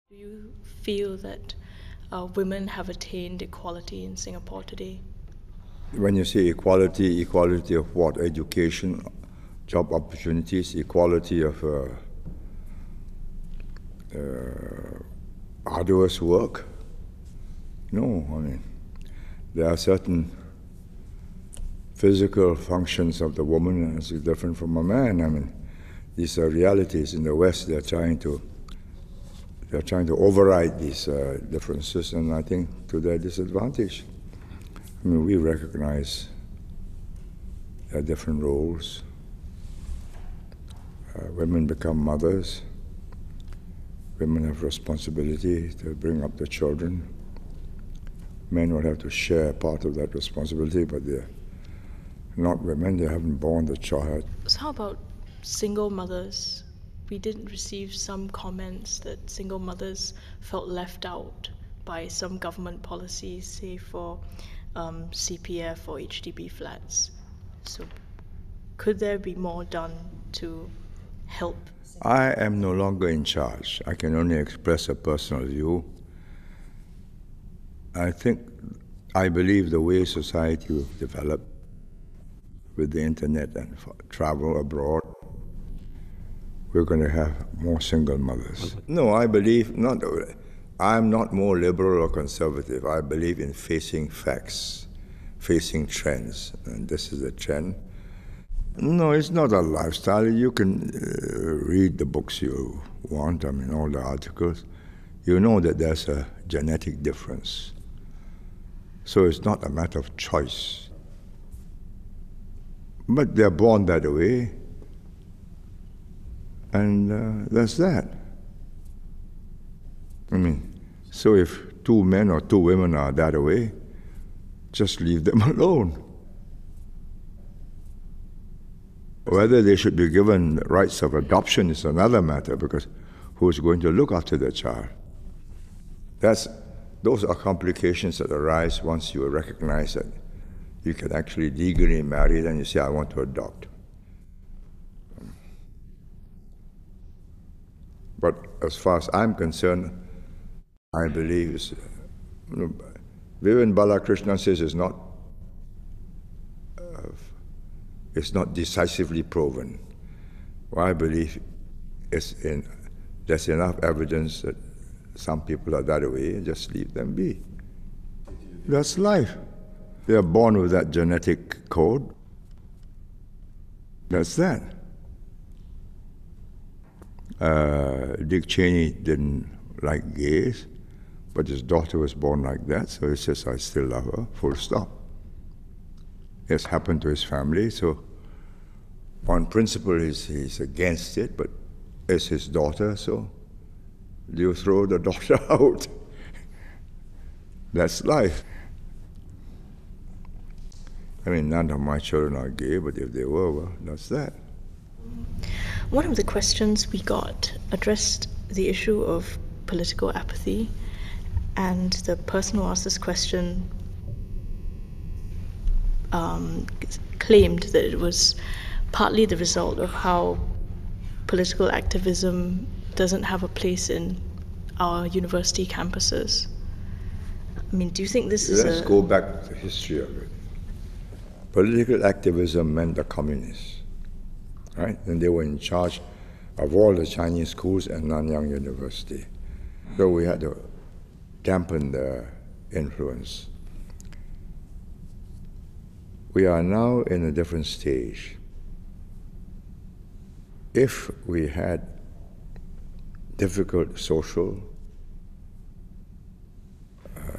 Do you feel that women have attained equality in Singapore today? When you say equality, equality of what? Education, job opportunities, equality of arduous work? No, I mean, there are certain physical functions of the woman as different from a man. I mean, these are realities. In the West, they're trying to override these differences, and I think to their disadvantage. I mean, we recognize their different roles. Women become mothers. Women have responsibility to bring up the children. Men will have to share part of that responsibility, but they're not women. They haven't born the child. So how about single mothers? We did receive some comments that single mothers felt left out by some government policies, say for CPF or HDB flats. So could there be more done to help? I am no longer in charge. I can only express a personal view. I believe the way society will develop with the internet and travel abroad, we're going to have more single mothers. No, I believe not. I'm not more liberal or conservative. I believe in facing facts, facing trends, and this is a trend. No, it's not a lifestyle. You can read the books you want, I mean, all the articles. You know that there's a genetic difference. So it's not a matter of choice. But they're born that way, and that's that. I mean, so if two men or two women are that way, just leave them alone. Whether they should be given rights of adoption is another matter, because who's going to look after the child? Those are complications that arise once you recognize that you can actually legally marry, then you say, I want to adopt. But as far as I'm concerned, I believe Vivian Balakrishnan says it's not decisively proven. Well, I believe there's enough evidence that some people are that way, just leave them be. That's life. They are born with that genetic code. That's that. Dick Cheney didn't like gays, but his daughter was born like that, so he says, I still love her, full stop. It's happened to his family, so on principle he's against it, but it's his daughter, so you throw the daughter out. That's life. I mean, none of my children are gay, but if they were, well, that's that. One of the questions we got addressed the issue of political apathy, and the person who asked this question claimed that it was partly the result of how political activism doesn't have a place in our university campuses. I mean, do you think this is Let's go back to the history of it. Political activism meant the communists, right? And they were in charge of all the Chinese schools and Nanyang University. So we had to dampen the influence. We are now in a different stage. If we had difficult social,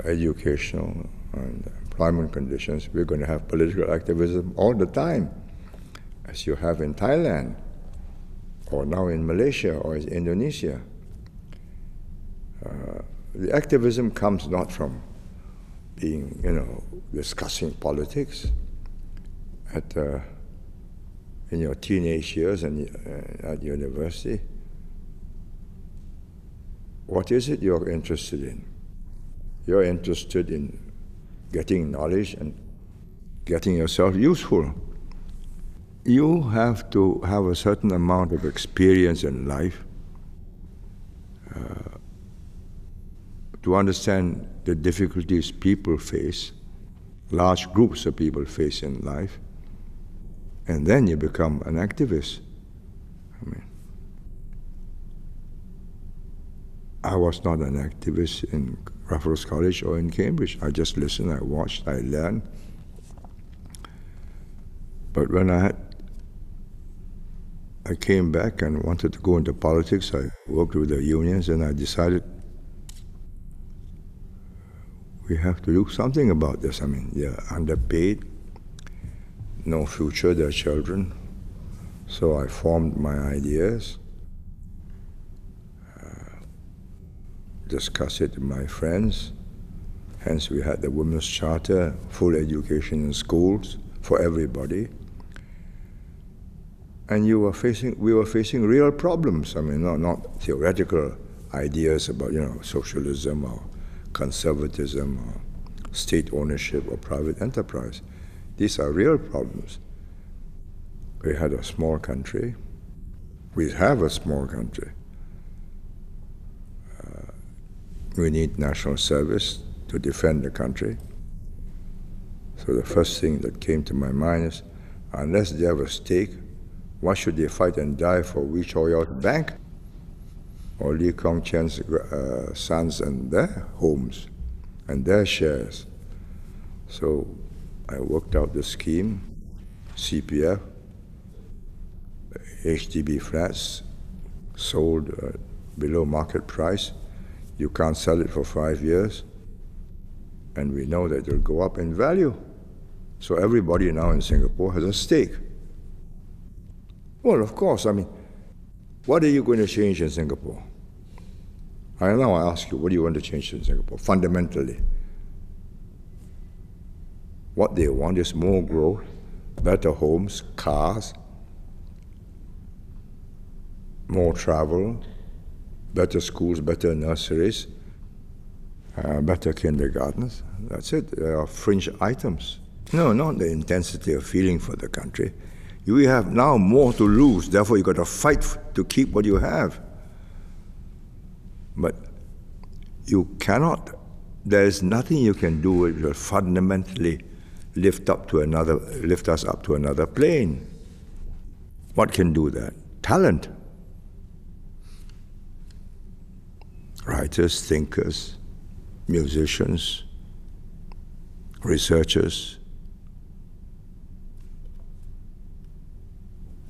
educational, and employment conditions, we're going to have political activism all the time, as you have in Thailand, or now in Malaysia, or in Indonesia. The activism comes not from being, discussing politics in your teenage years and at university. What is it you're interested in? You're interested in getting knowledge and getting yourself useful. You have to have a certain amount of experience in life to understand the difficulties people face, large groups of people face in life, and then you become an activist. I was not an activist in Raffles College or in Cambridge. I just listened, I watched, I learned. But when I came back and wanted to go into politics, I worked with the unions, and I decided we have to do something about this. They're underpaid, no future, their children. So I formed my ideas, discussed it with my friends. Hence we had the Women's Charter, full education in schools for everybody. And we were facing real problems. Not theoretical ideas about, socialism or conservatism or state ownership or private enterprise. These are real problems. We had a small country. We have a small country. We need national service to defend the country. So the first thing that came to my mind is, unless they have a stake, why should they fight and die for Wee Cho Yao's bank or Lee Kong Chian's sons and their homes and their shares? So I worked out the scheme, CPF, HDB flats sold below market price. You can't sell it for 5 years, and we know that it'll go up in value. So everybody now in Singapore has a stake. Well, of course, what are you going to change in Singapore? I ask you, what do you want to change in Singapore? Fundamentally, what they want is more growth, better homes, cars, more travel, better schools, better nurseries, better kindergartens. That's it. There are fringe items. No, not the intensity of feeling for the country. You have now more to lose, therefore you've got to fight to keep what you have. But you cannot, there is nothing you can do which will fundamentally lift us up to another plane. What can do that? Talent. Writers, thinkers, musicians, researchers,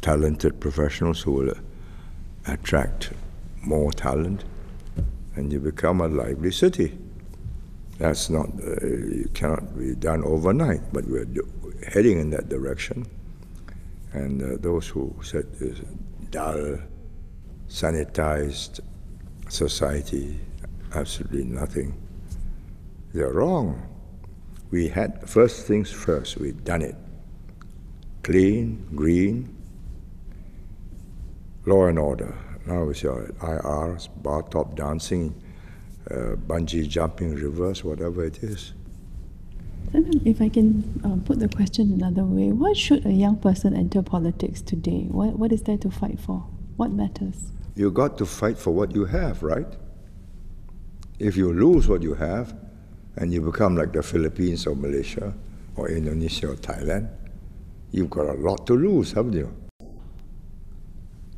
talented professionals who will attract more talent, and you become a lively city. That's not, it cannot be done overnight, but we're heading in that direction. And those who said this dull, sanitized society, absolutely nothing, they're wrong. We had, first things first, we've done it. Clean, green, law and order. Now it's your IRs, bar top dancing, bungee jumping, reverse, whatever it is. If I can put the question another way, why should a young person enter politics today? What is there to fight for? What matters? You got to fight for what you have, right? If you lose what you have, and you become like the Philippines or Malaysia or Indonesia or Thailand, you've got a lot to lose, haven't you?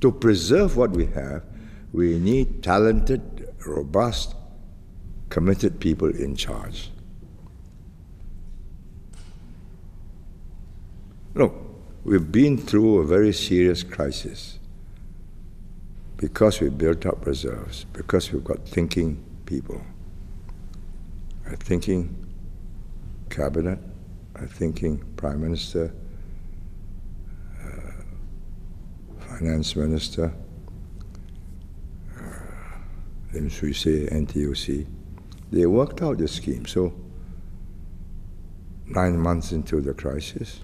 To preserve what we have, we need talented, robust, committed people in charge. Look, we've been through a very serious crisis because we built up reserves, because we've got thinking people, a thinking cabinet, a thinking prime minister, finance minister, Lim Swee Say, NTUC. They worked out the scheme. So 9 months into the crisis,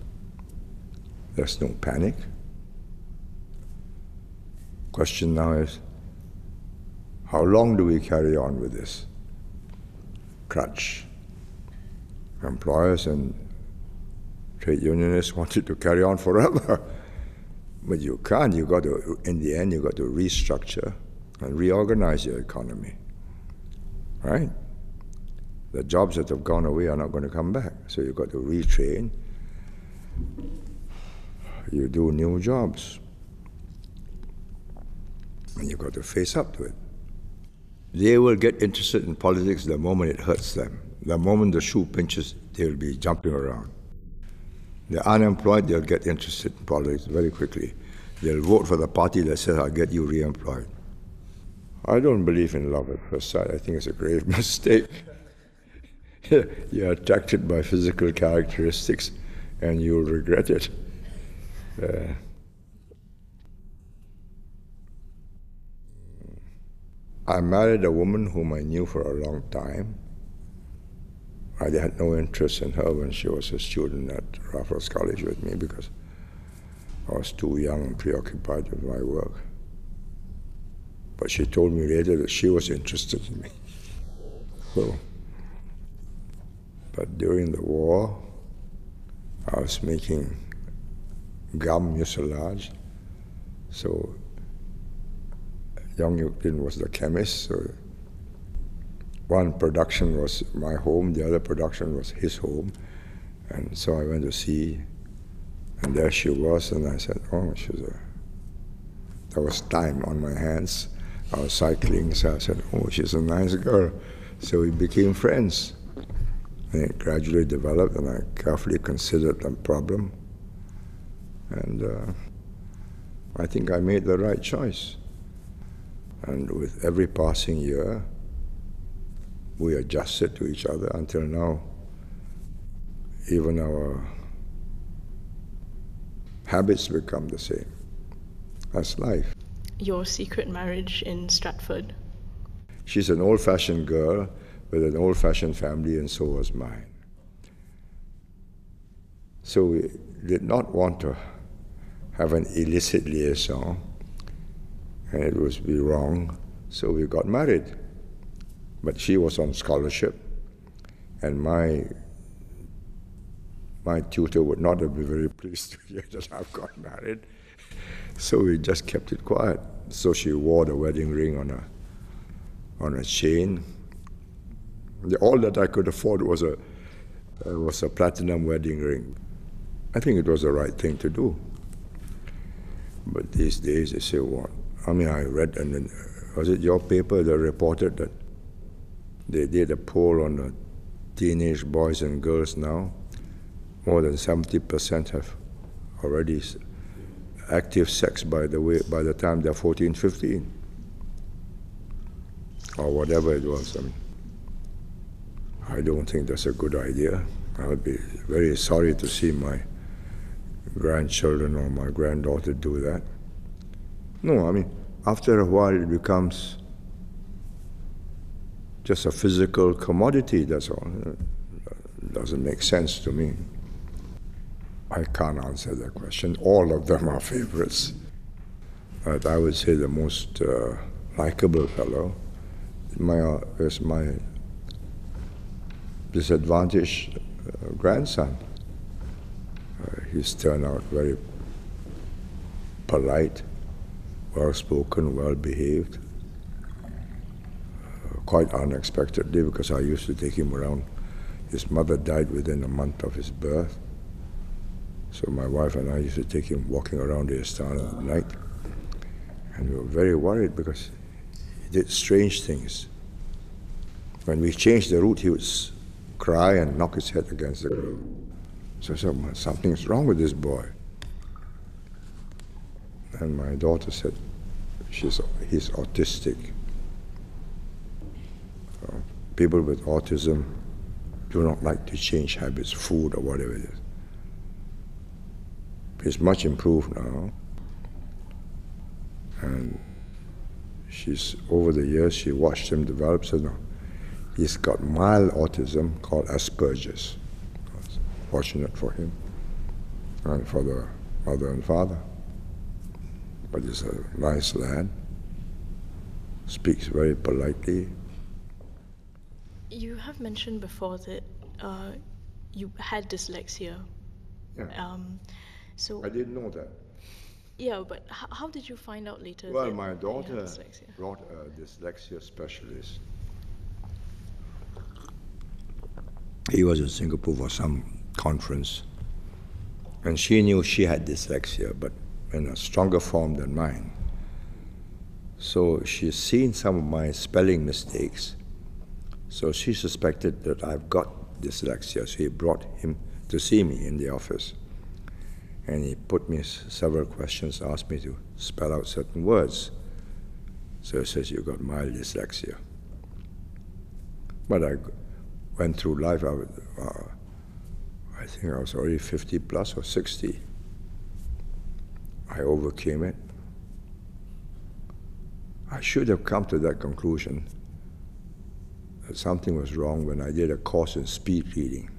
there's no panic. Question now is, how long do we carry on with this crutch? Employers and trade unionists wanted to carry on forever. But you can't. You got to, in the end, you got to restructure and reorganize your economy, right? The jobs that have gone away are not going to come back. So you've got to retrain. You do new jobs. And you've got to face up to it. They will get interested in politics the moment it hurts them. The moment the shoe pinches, they'll be jumping around. The unemployed, they'll get interested in politics very quickly. They'll vote for the party that says, I'll get you re-employed. I don't believe in love at first sight. I think it's a grave mistake. You're attracted by physical characteristics and you'll regret it. I married a woman whom I knew for a long time. I had no interest in her when she was a student at Raffles College with me because I was too young and preoccupied with my work. But she told me later that she was interested in me. But during the war, I was making gum mucilage. So Young Yuk Tin was the chemist. So one production was my home, the other production was his home. And so I went to see, and there she was, and I said, oh, there was time on my hands. I was cycling, so I said, oh, she's a nice girl. So we became friends. And it gradually developed, and I carefully considered the problem. And I think I made the right choice. And with every passing year, we adjusted to each other until now. Even our habits become the same. That's life. Your secret marriage in Stratford? She's an old-fashioned girl with an old-fashioned family, and so was mine. So we did not want to have an illicit liaison, and it would be wrong, so we got married. But she was on scholarship, and my tutor would not have been very pleased to hear that I've got married. So we just kept it quiet. So she wore the wedding ring on a chain. All that I could afford was a platinum wedding ring. I think it was the right thing to do. But these days they say, what? I mean, I read, and then, was it your paper that reported that they did a poll on the teenage boys and girls now? More than 70% have already active sex by the time they're 14, 15. Or whatever it was. I mean, I don't think that's a good idea. I would be very sorry to see my grandchildren or my granddaughter do that. No, I mean, after a while it becomes just a physical commodity, that's all. It doesn't make sense to me. I can't answer that question. All of them are favorites. But I would say the most likable fellow is my disadvantaged grandson. He's turned out very polite, well-spoken, well-behaved, quite unexpectedly, because I used to take him around. His mother died within a month of his birth. So my wife and I used to take him walking around the Istana at night. And we were very worried because he did strange things. When we changed the route, he would cry and knock his head against the ground. So I said, something's wrong with this boy. And my daughter said, he's autistic. People with autism do not like to change habits, food or whatever it is. He's much improved now. And over the years, she watched him develop. So now, he's got mild autism called Asperger's. Fortunate for him and for the mother and father. But he's a nice lad, speaks very politely. You have mentioned before that you had dyslexia. Yeah. So I didn't know that. Yeah, but how did you find out later? Well, that my you had daughter dyslexia? brought a dyslexia specialist. He was in Singapore for some conference, and she knew she had dyslexia, but in a stronger form than mine. So she's seen some of my spelling mistakes, so she suspected that I've got dyslexia. So he brought him to see me in the office, and he put me several questions, asked me to spell out certain words. So he says, "You've got mild dyslexia." But I went through life, I think I was already 50 plus or 60. I overcame it. I should have come to that conclusion that something was wrong when I did a course in speed reading,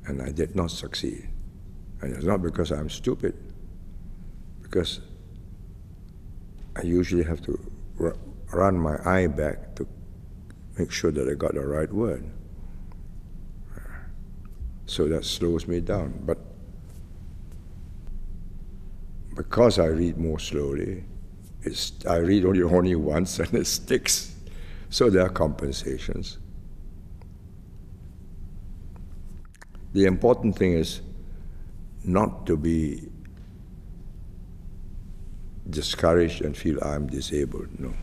and I did not succeed. And it's not because I'm stupid, because I usually have to run my eye back to make sure that I got the right word. So that slows me down. But because I read more slowly, I read only once and it sticks. So there are compensations. The important thing is not to be discouraged and feel I'm disabled. No.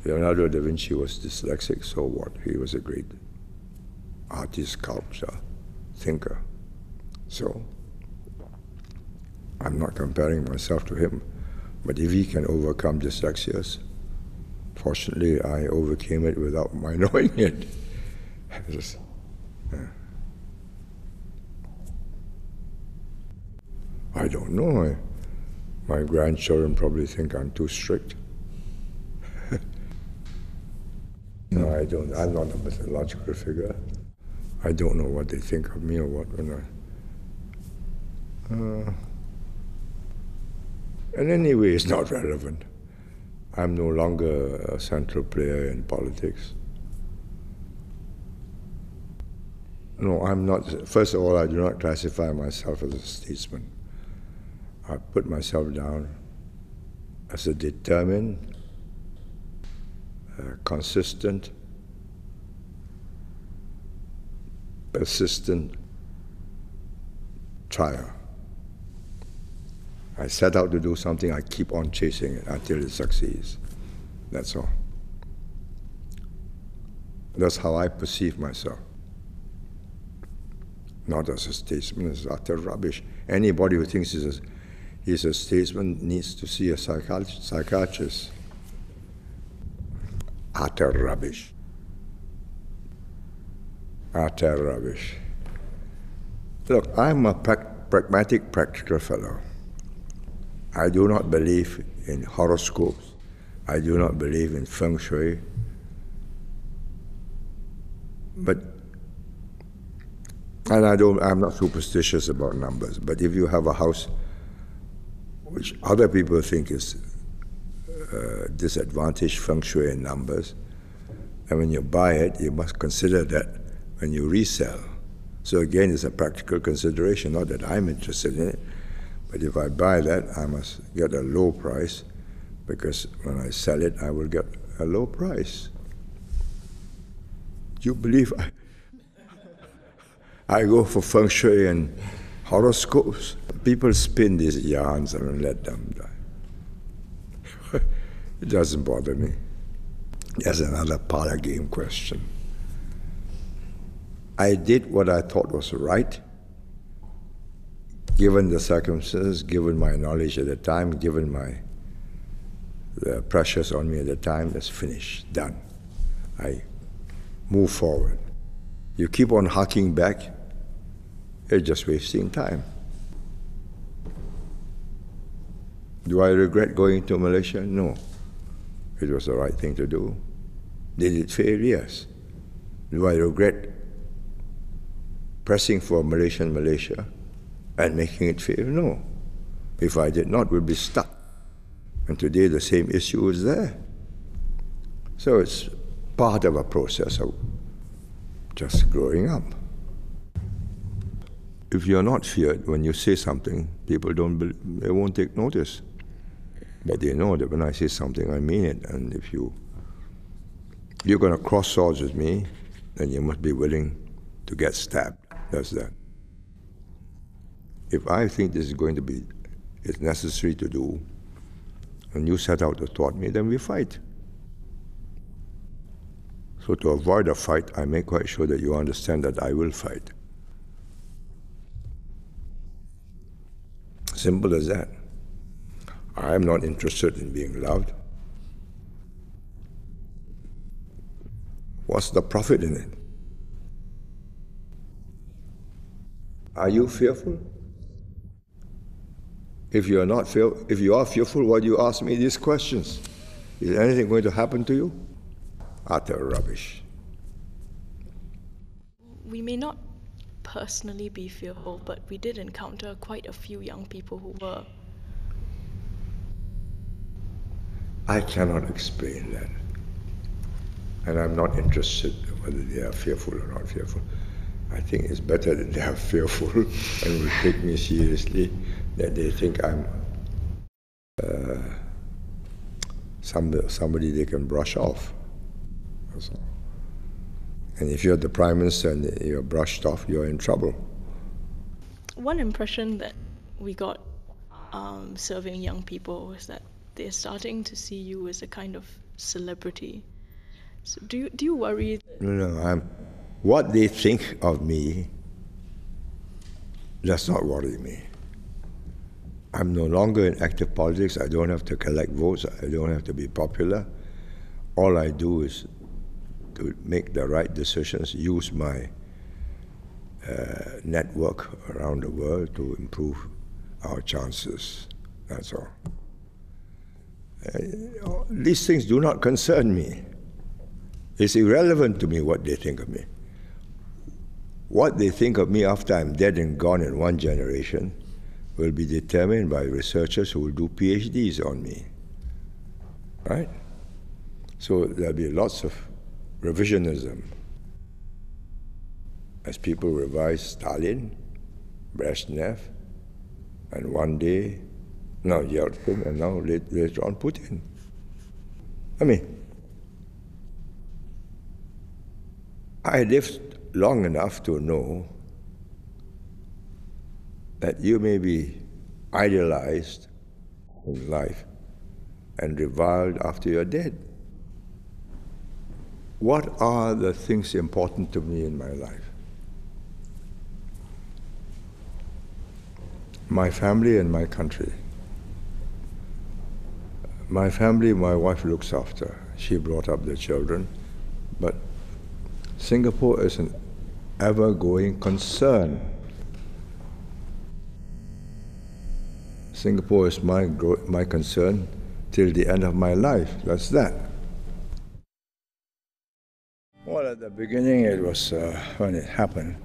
Leonardo da Vinci was dyslexic, so what? He was a great artist, sculptor, thinker. So I'm not comparing myself to him, but if he can overcome dyslexia, fortunately I overcame it without my knowing it. I don't know. My grandchildren probably think I'm too strict. No, I don't. I'm not a mythological figure. I don't know what they think of me or what. And anyway, it's not relevant. I'm no longer a central player in politics. No, I'm not. First of all, I do not classify myself as a statesman. I put myself down as a determined, consistent, persistent trier. I set out to do something, I keep on chasing it until it succeeds. That's all. That's how I perceive myself. Not as a statesman, it's utter rubbish. Anybody who thinks he's a statesman needs to see a psychiatrist. Utter rubbish. Utter rubbish. Look, I'm a pragmatic, practical fellow. I do not believe in horoscopes. I do not believe in feng shui. I'm not superstitious about numbers, but if you have a house which other people think is disadvantaged feng shui in numbers, and when you buy it, you must consider that when you resell. So again, it's a practical consideration, not that I'm interested in it, but if I buy that, I must get a low price, because when I sell it, I will get a low price. Do you believe I go for feng shui and horoscopes? People spin these yarns and let them die. It doesn't bother me. There's another parlor game question. I did what I thought was right, given the circumstances, given my knowledge at the time, given the pressures on me at the time. That's finished, done. I move forward. You keep on harking back, you're just wasting time. Do I regret going to Malaysia? No. It was the right thing to do. Did it fail? Yes. Do I regret pressing for Malaysia and making it fail? No. If I did not, we'd be stuck. And today the same issue is there. So it's part of a process of just growing up. If you're not feared, when you say something, people they won't take notice. But they know that when I say something, I mean it. And if you you're going to cross swords with me, then you must be willing to get stabbed. That's that. If I think this is going to be, it's necessary to do, and you set out to thwart me, then we fight. So to avoid a fight, I make quite sure that you understand that I will fight. Simple as that. I am not interested in being loved. What's the profit in it? Are you fearful? If you are fearful, why do you ask me these questions? Is anything going to happen to you? Utter rubbish. We may not personally be fearful, but we did encounter quite a few young people who were. I cannot explain that. And I'm not interested whether they are fearful or not fearful. I think it's better that they are fearful and will take me seriously, that they think I'm somebody they can brush off. That's all. And if you're the Prime Minister and you're brushed off, you're in trouble. One impression that we got serving young people was that they're starting to see you as a kind of celebrity. So do you worry? No, what they think of me does not worry me. I'm no longer in active politics. I don't have to collect votes. I don't have to be popular. All I do is to make the right decisions, use my network around the world to improve our chances. That's all. These things do not concern me. It's irrelevant to me what they think of me. What they think of me after I'm dead and gone in one generation will be determined by researchers who will do PhDs on me, right? So there'll be lots of revisionism as people revise Stalin, Brezhnev, and one day, now Yeltsin, and now later on Putin. I mean, I lived long enough to know that you may be idealized in life and reviled after you're dead. What are the things important to me in my life? My family and my country. My family, my wife looks after. She brought up the children, but Singapore is an ever-going concern. Singapore is my concern till the end of my life. That's that. Well, at the beginning, it was when it happened.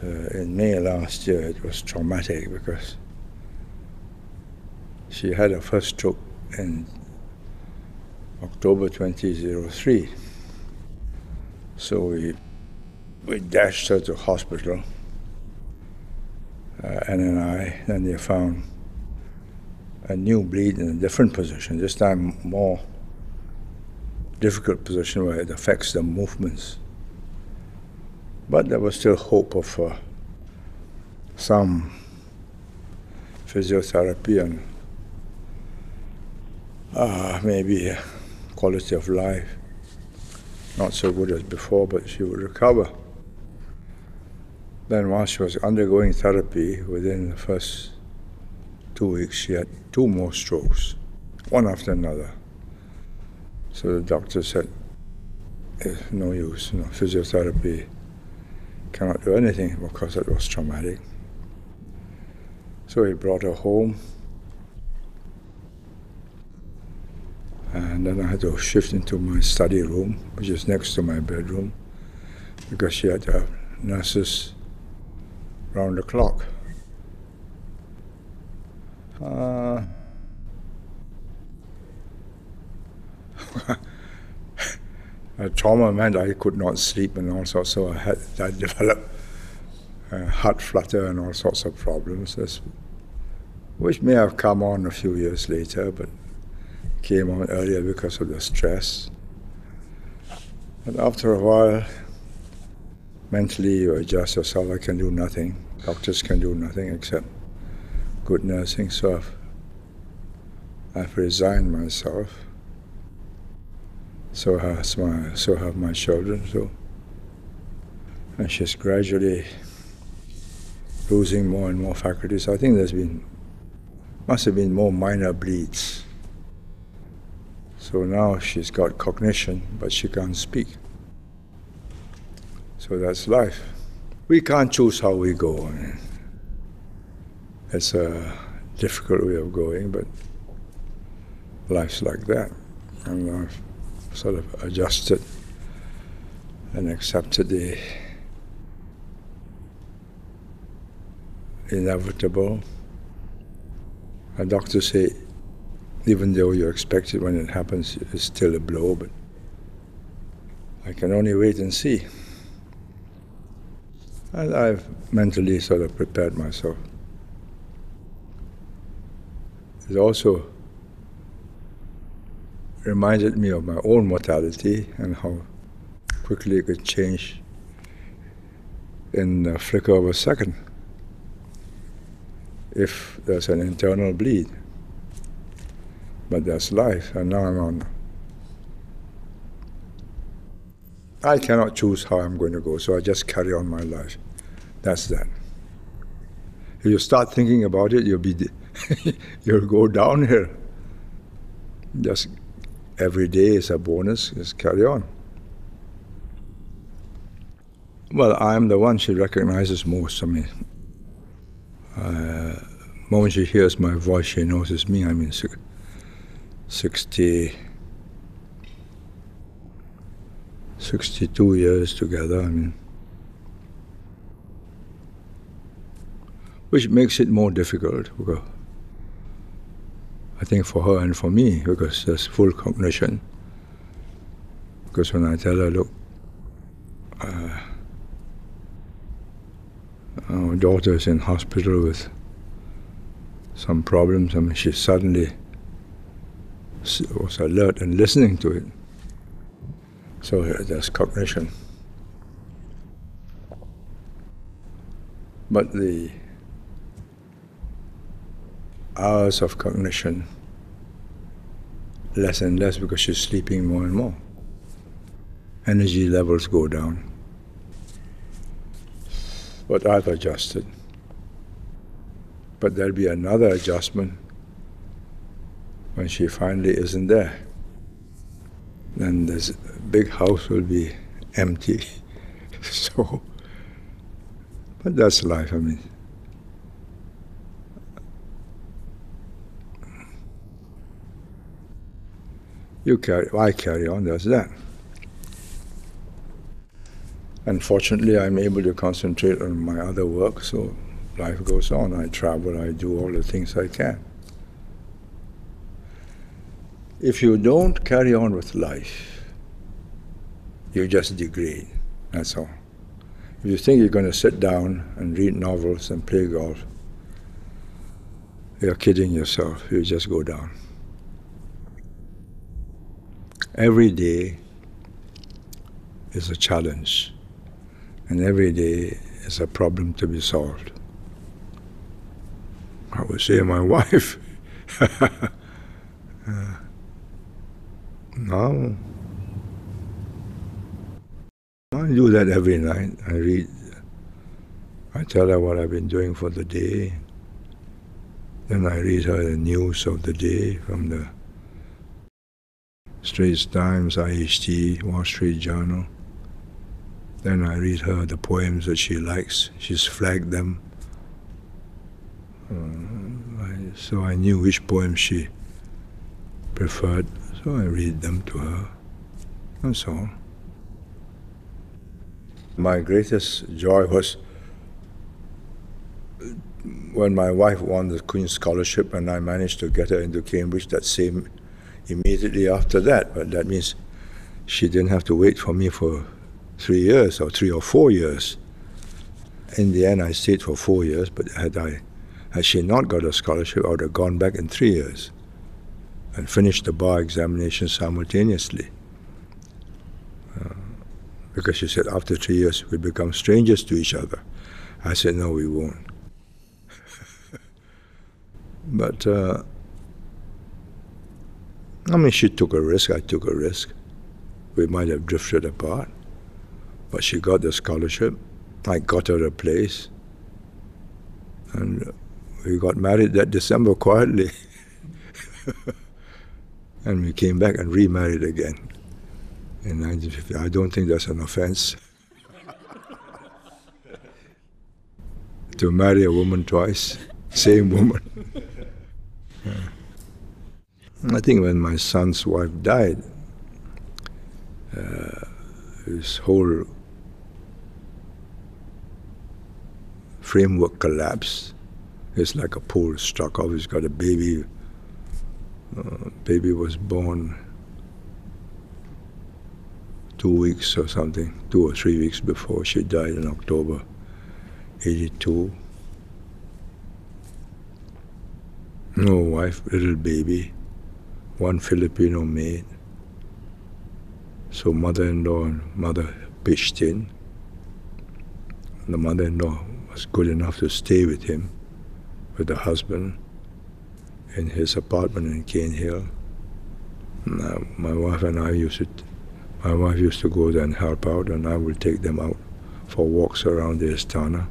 In May last year, it was traumatic because she had her first stroke in October 2003. So we dashed her to hospital, then they found a new bleed in a different position, this time more difficult position where it affects the movements. But there was still hope of some physiotherapy and maybe quality of life. Not so good as before, but she would recover. Then while she was undergoing therapy, within the first 2 weeks, she had 2 more strokes, one after another. So the doctor said, no use, physiotherapy cannot do anything because it was traumatic. So he brought her home, and then I had to shift into my study room, which is next to my bedroom, because she had to have nurses round the clock. Trauma meant I could not sleep and all sorts, so I developed heart flutter and all sorts of problems, which may have come on a few years later, but came on earlier because of the stress. And after a while, mentally you adjust yourself. I can do nothing. Doctors can do nothing except good nursing. So I've resigned myself. So have my children. And she's gradually losing more and more faculties. I think must have been more minor bleeds. So now she's got cognition, but she can't speak. So that's life. We can't choose how we go. I mean, it's a difficult way of going, but life's like that. And I've sort of adjusted and accepted the inevitable. A doctor say, even though you expect it when it happens, it's still a blow, but I can only wait and see. And I've mentally sort of prepared myself. It also reminded me of my own mortality and how quickly it could change in the flicker of a second if there's an internal bleed. But that's life, and now I'm on. I cannot choose how I'm going to go, so I just carry on my life. That's that. If you start thinking about it, you'll go downhill. Just every day is a bonus, just carry on. Well, I'm the one she recognizes most. I mean, the moment she hears my voice, she knows it's me. I mean, 62 years together, I mean, which makes it more difficult, because I think for her and for me, because there's full cognition. Because when I tell her, look, our daughter is in hospital with some problems, I mean, she suddenly was alert and listening to it. So there's cognition. But the hours of cognition, less and less, because she's sleeping more and more. Energy levels go down. But I've adjusted. But there'll be another adjustment when she finally isn't there. Then this big house will be empty. So, but that's life, I mean. I carry on, that's that. Unfortunately, I'm able to concentrate on my other work, so life goes on. I travel, I do all the things I can. If you don't carry on with life, you just degrade, that's all. If you think you're going to sit down and read novels and play golf, you're kidding yourself, you just go down. Every day is a challenge, and every day is a problem to be solved. I would say my wife. No. I do that every night. I tell her what I've been doing for the day. Then I read her the news of the day from the Straits Times, IHT, Wall Street Journal. Then I read her the poems that she likes. She's flagged them. So I knew which poems she preferred, so I read them to her. That's all. My greatest joy was when my wife won the Queen's Scholarship and I managed to get her into Cambridge that same immediately after that. But that means she didn't have to wait for me for 3 years or 3 or 4 years. In the end, I stayed for 4 years, but had she not got a scholarship, I would have gone back in 3 years and finished the bar examination simultaneously. Because she said, after 3 years, we become strangers to each other. I said, no, we won't. But, I mean, she took a risk, I took a risk. We might have drifted apart, but she got the scholarship. I got her a place. And we got married that December quietly. And we came back and remarried again in 1950. I don't think that's an offense. To marry a woman twice, same woman. I think when my son's wife died, his whole framework collapsed. It's like a pole struck off. He's got a baby. Baby was born 2 weeks or something, 2 or 3 weeks before she died in October 82. No wife, little baby, one Filipino maid. So mother-in-law and mother pitched in. The mother-in-law was good enough to stay with him, with the husband, in his apartment in Cane Hill. My wife and I my wife used to go there and help out, and I would take them out for walks around the Istana.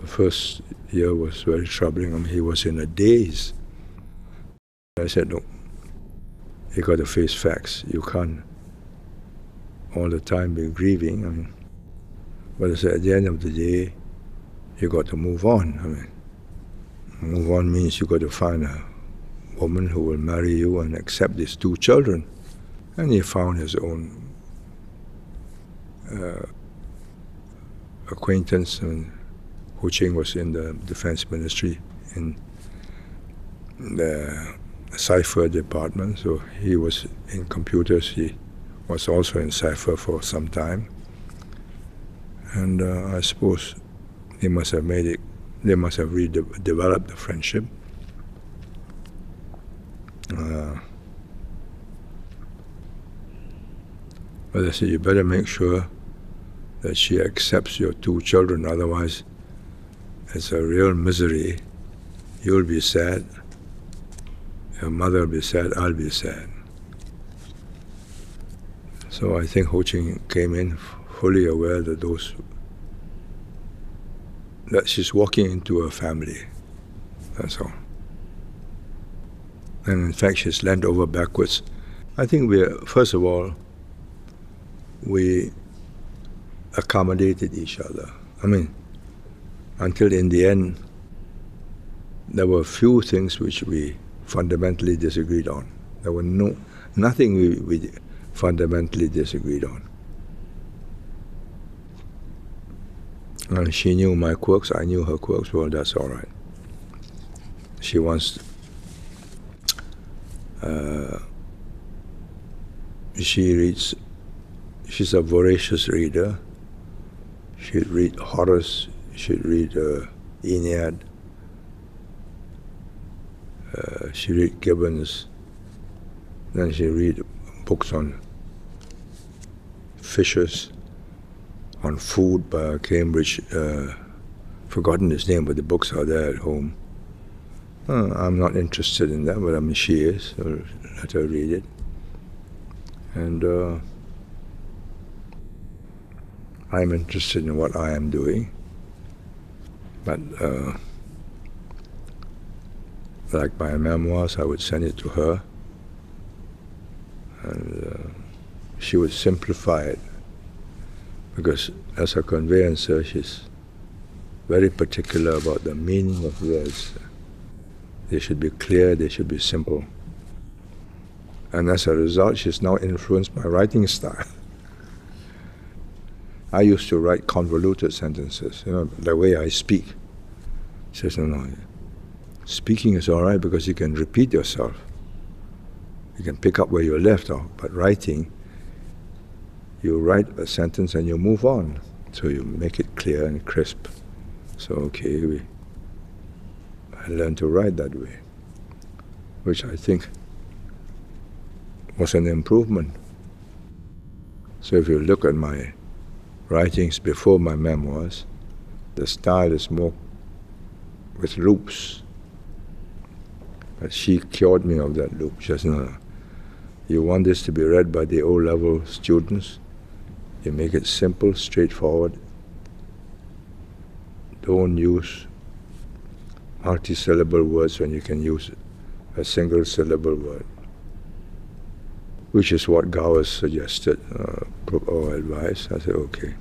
The first year was very troubling. I mean, he was in a daze. I said, look, you got to face facts. You can't all the time be grieving. I mean, but I said, at the end of the day, you got to move on. I mean, move on means you got to find a woman who will marry you and accept these 2 children. And he found his own acquaintance. And Ho Ching was in the defense ministry in the cipher department, so he was in computers. He was also in cipher for some time. And I suppose they must have redeveloped the friendship. But I said, you better make sure that she accepts your 2 children, otherwise it's a real misery. You'll be sad, your mother will be sad, I'll be sad. So I think Ho Ching came in fully aware that that she's walking into a family, that's all. And in fact, she's leaned over backwards. I think first of all, we accommodated each other. I mean, until in the end, there were few things which we fundamentally disagreed on. There were nothing we fundamentally disagreed on. And she knew my quirks, I knew her quirks. Well, that's all right. She wants, she's a voracious reader. She'd read Horace, she'd read Aeneid, she'd read Gibbons, then she'd read books on fishes, on food by Cambridge, forgotten his name, but the books are there at home. I'm not interested in that, but I mean she is, so let her read it. And I'm interested in what I am doing, but like my memoirs, I would send it to her, and she would simplify it, because as a conveyancer, she's very particular about the meaning of words. They should be clear, they should be simple. And as a result, she's now influenced my writing style. I used to write convoluted sentences, the way I speak. She says, no, speaking is all right because you can repeat yourself. You can pick up where you left off, but writing, you write a sentence and you move on. So you make it clear and crisp. So, okay, I learned to write that way, which I think was an improvement. So if you look at my writings before my memoirs, the style is more with loops. But she cured me of that loop. She says, no, you want this to be read by the O-level students, you make it simple, straightforward. Don't use multi-syllable words when you can use a single syllable word, which is what Gao has suggested or advised. I said, okay.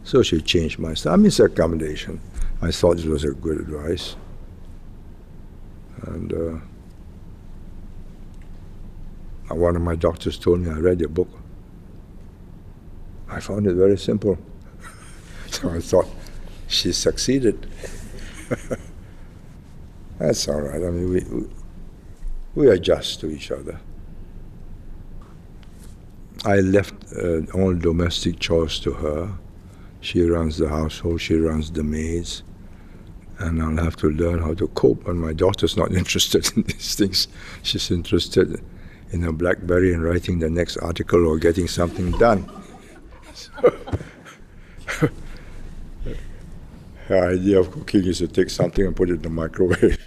So she changed my style. I mean, it's accommodation. I thought it was a good advice. And one of my doctors told me, I read your book. I found it very simple. So I thought, she succeeded. That's all right. I mean, we adjust to each other. I left all domestic chores to her. She runs the household, she runs the maids, and I'll have to learn how to cope. And my daughter's not interested in these things. She's interested in a BlackBerry and writing the next article or getting something done. Her idea of cooking is to take something and put it in the microwave.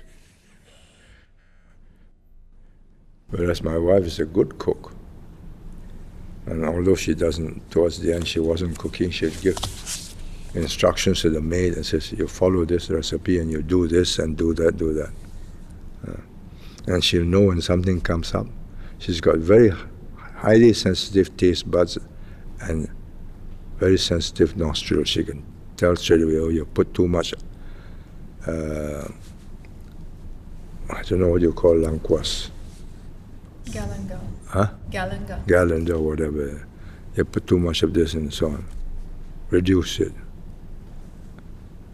Whereas my wife is a good cook. And although she doesn't, towards the end she wasn't cooking, she'd give instructions to the maid and says, you follow this recipe and you do this and do that, do that. And she'll know when something comes up. She's got very highly sensitive taste buds and very sensitive nostrils. She can tell straight away, oh, you put too much, I don't know what you call langquas. Galangal. Huh? Galangal. Galangal, whatever. You put too much of this and so on. Reduce it.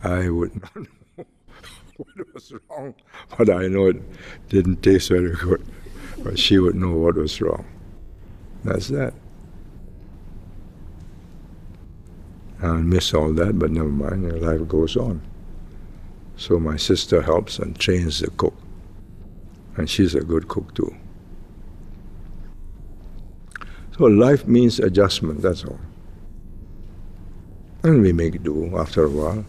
I would not know what was wrong, but I know it didn't taste very good. But she would know what was wrong. That's that. I'll miss all that, but never mind, life goes on. So my sister helps and trains the cook. And she's a good cook too. So life means adjustment, that's all. And we make do after a while.